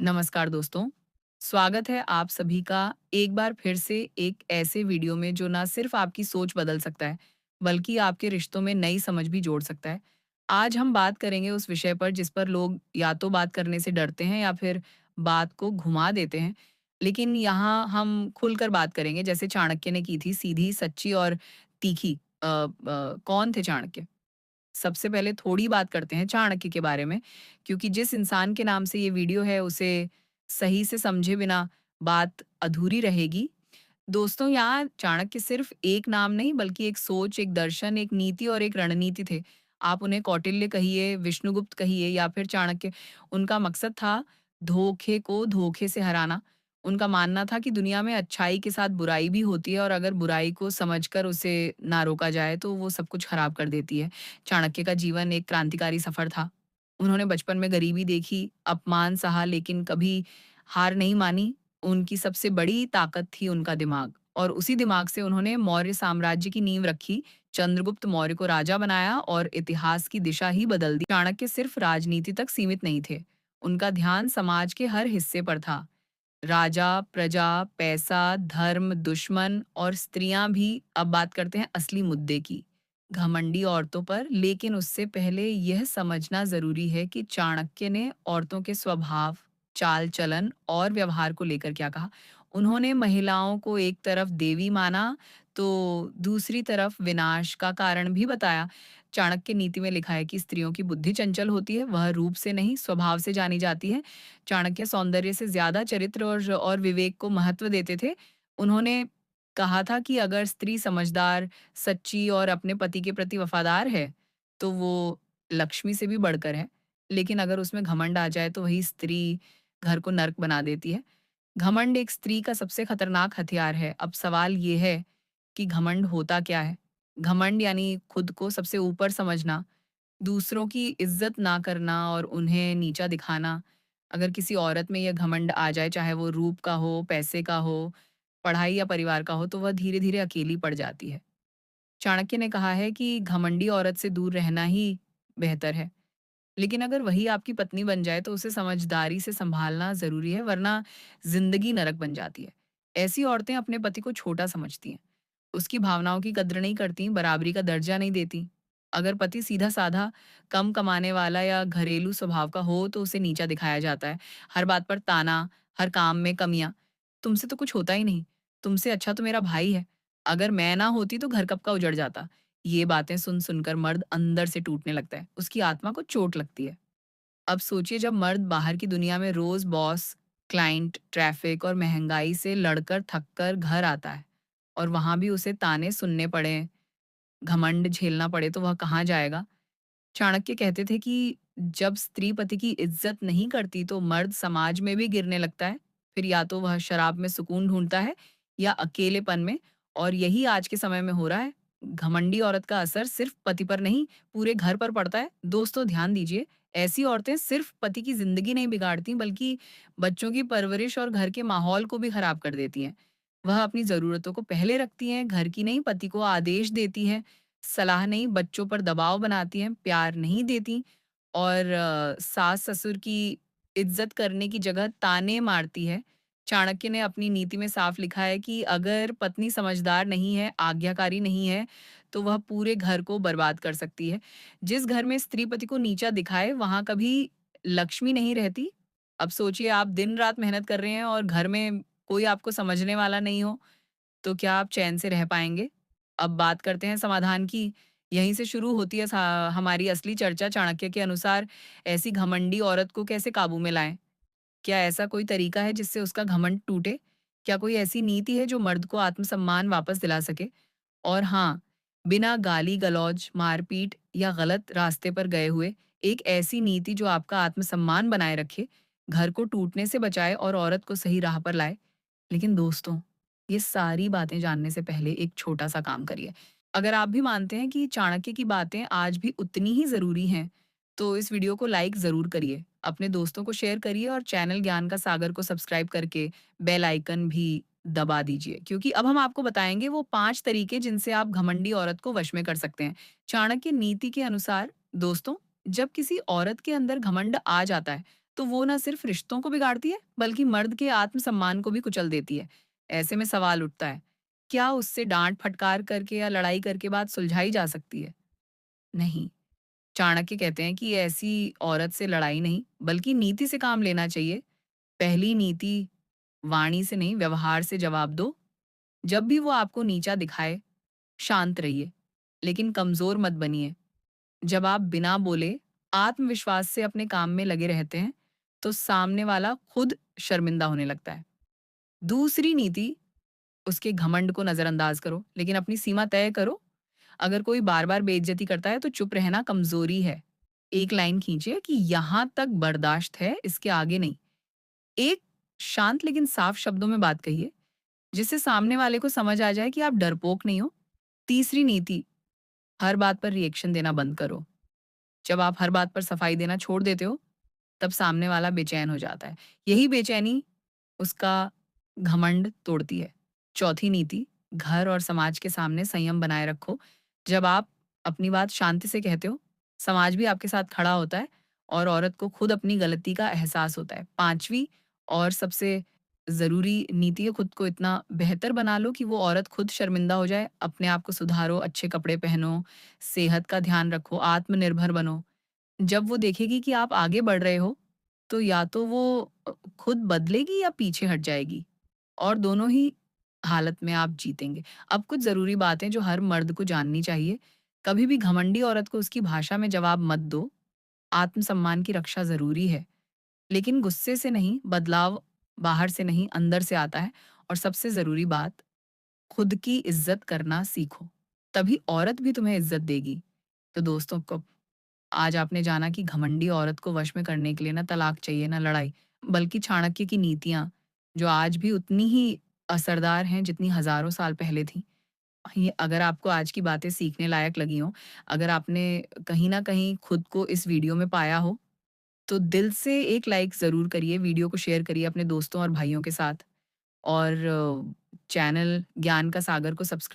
नमस्कार दोस्तों, स्वागत है आप सभी का एक बार फिर से एक ऐसे वीडियो में जो ना सिर्फ आपकी सोच बदल सकता है, बल्कि आपके रिश्तों में नई समझ भी जोड़ सकता है। आज हम बात करेंगे उस विषय पर जिस पर लोग या तो बात करने से डरते हैं या फिर बात को घुमा देते हैं। लेकिन यहाँ हम खुलकर बात करेंगे जैसे चाणक्य ने की थी, सीधी, सच्ची और तीखी। कौन थे चाणक्य? सबसे पहले थोड़ी बात करते हैं चाणक्य के बारे में, क्योंकि जिस इंसान के नाम से ये वीडियो है उसे सही से समझे बिना बात अधूरी रहेगी। दोस्तों, यहाँ चाणक्य सिर्फ एक नाम नहीं बल्कि एक सोच, एक दर्शन, एक नीति और एक रणनीति थे। आप उन्हें कौटिल्य कहिए, विष्णुगुप्त कहिए या फिर चाणक्य, उनका मकसद था धोखे को धोखे से हराना। उनका मानना था कि दुनिया में अच्छाई के साथ बुराई भी होती है और अगर बुराई को समझकर उसे ना रोका जाए तो वो सब कुछ खराब कर देती है। चाणक्य का जीवन एक क्रांतिकारी सफर था। उन्होंने बचपन में गरीबी देखी, अपमान सहा लेकिन कभी हार नहीं मानी। उनकी सबसे बड़ी ताकत थी उनका दिमाग और उसी दिमाग से उन्होंने मौर्य साम्राज्य की नींव रखी, चंद्रगुप्त मौर्य को राजा बनाया और इतिहास की दिशा ही बदल दी। चाणक्य सिर्फ राजनीति तक सीमित नहीं थे, उनका ध्यान समाज के हर हिस्से पर था। राजा, प्रजा, पैसा, धर्म, दुश्मन और स्त्रियां भी। अब बात करते हैं असली मुद्दे की, घमंडी औरतों पर। लेकिन उससे पहले यह समझना जरूरी है कि चाणक्य ने औरतों के स्वभाव, चाल चलन और व्यवहार को लेकर क्या कहा। उन्होंने महिलाओं को एक तरफ देवी माना तो दूसरी तरफ विनाश का कारण भी बताया। चाणक्य नीति में लिखा है कि स्त्रियों की बुद्धि चंचल होती है, वह रूप से नहीं स्वभाव से जानी जाती है। चाणक्य सौंदर्य से ज्यादा चरित्र और विवेक को महत्व देते थे। उन्होंने कहा था कि अगर स्त्री समझदार, सच्ची और अपने पति के प्रति वफादार है, तो वो लक्ष्मी से भी बढ़कर है। लेकिन अगर उसमें घमंड आ जाए तो वही स्त्री घर को नर्क बना देती है। घमंड एक स्त्री का सबसे खतरनाक हथियार है। अब सवाल ये है कि घमंड होता क्या है? घमंड यानी खुद को सबसे ऊपर समझना, दूसरों की इज्जत ना करना और उन्हें नीचा दिखाना। अगर किसी औरत में यह घमंड आ जाए, चाहे वो रूप का हो, पैसे का हो, पढ़ाई या परिवार का हो, तो वह धीरे-धीरे अकेली पड़ जाती है। चाणक्य ने कहा है कि घमंडी औरत से दूर रहना ही बेहतर है। लेकिन अगर वही आपकी पत्नी बन जाए तो उसे समझदारी से संभालना ज़रूरी है, वरना ज़िंदगी नरक बन जाती है। ऐसी औरतें अपने पति को छोटा समझती हैं, उसकी भावनाओं की कद्र नहीं करती, बराबरी का दर्जा नहीं देती। अगर पति सीधा-साधा, कम कमाने वाला या घरेलू स्वभाव का हो तो उसे नीचा दिखाया जाता है। हर बात पर ताना, हर काम में कमियाँ। तुमसे तो कुछ होता ही नहीं, तुमसे अच्छा तो मेरा भाई है। अगर मैं ना होती तो घर कब का उजड़ जाता। ये बातें सुन-सुनकर मर्द अंदर से टूटने लगता है, उसकी आत्मा को चोट लगती है। अब सोचिए जब मर्द बाहर की दुनिया में रोज बॉस, क्लाइंट, ट्रैफिक और महंगाई से लड़कर थककर घर आता है और वहां भी उसे ताने सुनने पड़े, घमंड झेलना पड़े तो वह कहाँ जाएगा? चाणक्य कहते थे कि जब स्त्री पति की इज्जत नहीं करती तो मर्द समाज में भी गिरने लगता है। फिर या तो वह शराब में सुकून ढूंढता है या अकेलेपन में, और यही आज के समय में हो रहा है। घमंडी औरत का असर सिर्फ पति पर नहीं, पूरे घर पर पड़ता है। दोस्तों, ध्यान दीजिए, ऐसी औरतें सिर्फ पति की जिंदगी नहीं बिगाड़ती बल्कि बच्चों की परवरिश और घर के माहौल को भी खराब कर देती हैं। वह अपनी जरूरतों को पहले रखती हैं, घर की नहीं, पति को आदेश देती हैं, सलाह नहीं बच्चों पर दबाव बनाती हैं, प्यार नहीं देती और सास-ससुर की इज़्ज़त करने की जगह ताने मारती है। चाणक्य ने अपनी नीति में साफ लिखा है कि अगर पत्नी समझदार नहीं है, आज्ञाकारी नहीं है, तो वह पूरे घर को बर्बाद कर सकती है। जिस घर में स्त्री पति को नीचा दिखाए, वहाँ कभी लक्ष्मी नहीं रहती। अब सोचिए, आप दिन-रात मेहनत कर रहे हैं और घर में कोई आपको समझने वाला नहीं हो, तो क्या आप चैन से रह पाएँगे? अब बात करते हैं समाधान की। यहीं से शुरू होती है हमारी असली चर्चा। चाणक्य के अनुसार ऐसी घमंडी औरत को कैसे काबू में लाएँ? क्या ऐसा कोई तरीका है जिससे उसका घमंड टूटे? क्या कोई ऐसी नीति है जो मर्द को आत्मसम्मान वापस दिला सके? और हाँ, बिना गाली-गलौज, मारपीट या गलत रास्ते पर गए हुए, एक ऐसी नीति जो आपका आत्मसम्मान बनाए रखे, घर को टूटने से बचाए और औरत को सही राह पर लाए। लेकिन दोस्तों, ये सारी बातें जानने से पहले एक छोटा-सा काम करिए। अगर आप भी मानते हैं कि चाणक्य की बातें आज भी उतनी ही ज़रूरी हैं, तो इस वीडियो को लाइक ज़रूर करिए, अपने दोस्तों को शेयर करिए और चैनल ज्ञान का सागर को सब्सक्राइब करके बेल आइकन भी दबा दीजिए, क्योंकि अब हम आपको बताएँगे वो 5 तरीके जिनसे आप घमंडी औरत को वश में कर सकते हैं। चाणक्य नीति के अनुसार दोस्तों, जब किसी औरत के अंदर घमंड आ जाता है, तो वो ना सिर्फ रिश्तों को बिगाड़ती है, बल्कि मर्द के आत्मसम्मान को भी कुचल देती है। ऐसे में सवाल उठता है, क्या उससे डाँट-फटकार करके या लड़ाई करके बात सुलझाई जा सकती है? नहीं। चाणक्य कहते हैं कि ऐसी औरत से लड़ाई नहीं, बल्कि नीति से काम लेना चाहिए। पहली नीति, वाणी से नहीं, व्यवहार से जवाब दो। जब भी वो आपको नीचा दिखाए, शांत रहिए, लेकिन कमज़ोर मत बनिए। जब आप बिना बोले आत्मविश्वास से अपने काम में लगे रहते हैं, तो सामने वाला खुद शर्मिंदा होने लगता है। दूसरी नीति, उसके घमंड को नज़रअंदाज करो, लेकिन अपनी सीमा तय करो। अगर कोई बार-बार बेइज्जती करता है, तो चुप रहना कमज़ोरी है। एक लाइन खींचिए कि यहाँ तक बर्दाश्त है, इसके आगे नहीं। एक शांत लेकिन साफ शब्दों में बात कहिए, जिससे सामने वाले को समझ आ जाए कि आप डरपोक नहीं हो। तीसरी नीति, हर बात पर रिएक्शन देना बंद करो। जब आप हर बात पर सफाई देना छोड़ देते हो, तब सामने वाला बेचैन हो जाता है। यही बेचैनी उसका घमंड तोड़ती है। चौथी नीति, घर और समाज के सामने संयम बनाए रखो। जब आप अपनी बात शांति से कहते हो, समाज भी आपके साथ खड़ा होता है और औरत को खुद अपनी गलती का एहसास होता है। पाँचवीं और सबसे ज़रूरी नीति है, खुद को इतना बेहतर बना लो कि वो औरत खुद शर्मिंदा हो जाए। अपने आप को सुधारो, अच्छे कपड़े पहनो, सेहत का ध्यान रखो, आत्मनिर्भर बनो। जब वो देखेगी कि आप आगे बढ़ रहे हो, तो या तो वो खुद बदलेगी या पीछे हट जाएगी और दोनों ही हालत में आप जीतेंगे। अब कुछ ज़रूरी बातें जो हर मर्द को जाननी चाहिए। कभी भी घमंडी औरत को उसकी भाषा में जवाब मत दो। आत्मसम्मान की रक्षा ज़रूरी है, लेकिन गुस्से से नहीं, बदलाव बाहर से नहीं, अंदर से आता है। और सबसे ज़रूरी बात, खुद की इज़्ज़त करना सीखो, तभी औरत भी तुम्हें इज़्ज़त देगी। तो दोस्तों को आज आपने जाना कि घमंडी औरत को वश में करने के लिए ना तलाक चाहिए, ना लड़ाई, बल्कि चाणक्य की नीतियाँ, जो आज भी उतनी ही असरदार हैं जितनी हज़ारों साल पहले थीं। ये अगर आपको आज की बातें सीखने लायक लगी हों, अगर आपने कहीं न कहीं खुद को इस वीडियो में पाया हो, तो दिल से एक लाइक ज़रूर करिए, वीडियो को शेयर करिए अपने दोस्तों और भाइयों के साथ और चैनल ज्ञान का सागर को सब्सक्राइब